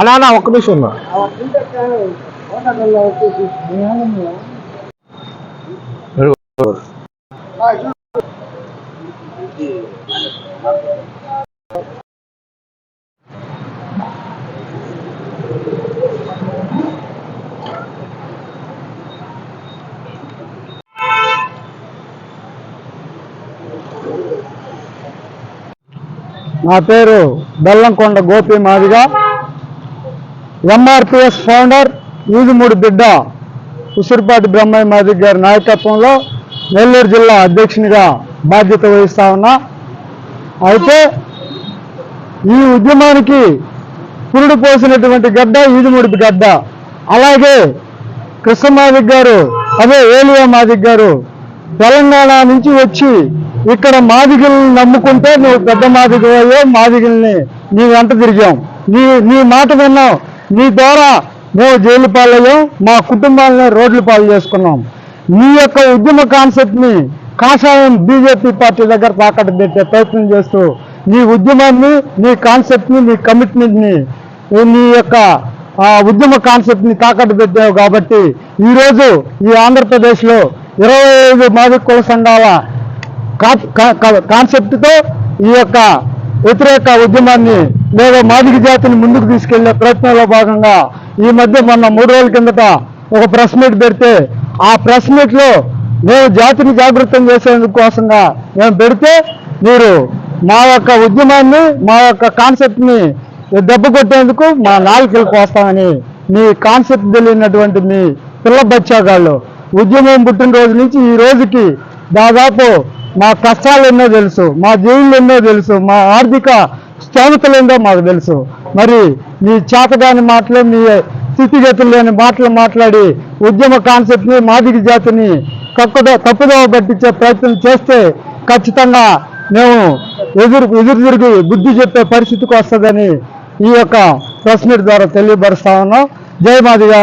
అలా ఒక్క నిమిషం ఉన్నా. నా పేరు బెల్లంకొండ గోపి మాదిగ, ఎంఆర్పిఎస్ ఫౌండర్, ఈదుమూడి బిడ్డ ఉసిరిపాటి బ్రహ్మయ్య మాదిగ గారి నాయకత్వంలో నెల్లూరు జిల్లా అధ్యక్షునిగా బాధ్యత వహిస్తా ఉన్నా. అయితే ఈ ఉద్యమానికి పురుడు పోసినటువంటి గడ్డ ఈదుమూడి గడ్డ. అలాగే కృష్ణ మాదిగ గారు, అదే ఏలియా మాదిగ గారు తెలంగాణ నుంచి వచ్చి ఇక్కడ మాదిగల్ని నమ్ముకుంటే నువ్వు పెద్ద మాదిగయ్యో, మాదిగల్ని నీ వెంట తిరిగాం, నీ మాట విన్నాం, నీ ద్వారా మేము జైలు పాలయ్యాం, మా కుటుంబాలను రోడ్లు పాలు చేసుకున్నాం. నీ యొక్క ఉద్యమ కాన్సెప్ట్ని కాషాయం బీజేపీ పార్టీ దగ్గర తాకట్టు పెట్టే ప్రయత్నం చేస్తూ నీ ఉద్యమాన్ని, నీ కాన్సెప్ట్ని, నీ కమిట్మెంట్ని, నీ యొక్క ఉద్యమ కాన్సెప్ట్ని తాకట్టు పెట్టావు. కాబట్టి ఈరోజు ఈ ఆంధ్రప్రదేశ్లో 25 మాదిగ కుల సంఘాల కాన్సెప్ట్తో ఈ యొక్క వ్యతిరేక ఉద్యమాన్ని లేదా మాదిగ జాతిని ముందుకు తీసుకెళ్లే ప్రయత్నంలో భాగంగా ఈ మధ్య మొన్న 3 రోజుల కిందట ఒక ప్రెస్ మీట్ పెడితే, ఆ ప్రెస్ మీట్లో మేము జాతిని జాగృతం చేసేందుకు కోసంగా మేము పెడితే, మీరు మా యొక్క ఉద్యమాన్ని, మా యొక్క కాన్సెప్ట్ని దెబ్బ కొట్టేందుకు మా నాయకులు కోస్తామని మీ కాన్సెప్ట్ తెలియనటువంటి మీ పిల్ల బచ్చాగాళ్ళు ఉద్యమం పుట్టినరోజు నుంచి ఈ రోజుకి దాదాపు మా కష్టాలు ఎన్నో తెలుసు, మా జైళ్ళు ఎన్నో తెలుసు, మా ఆర్థిక స్తోమతలు ఏందో మాకు తెలుసు. మరి మీ చేతగాని మాటలు, మీ స్థితిగతులు లేని మాటలు మాట్లాడి ఉద్యమ కాన్సెప్ట్ని, మాదిగ జాతిని తప్పుదోవ పట్టించే ప్రయత్నం చేస్తే ఖచ్చితంగా మేము ఎదురు తిరిగి బుద్ధి చెప్పే పరిస్థితికి వస్తుందని ఈ యొక్క ప్రెస్ మీట్ ద్వారా తెలియపరుస్తా ఉన్నాం. జై మాదిగ.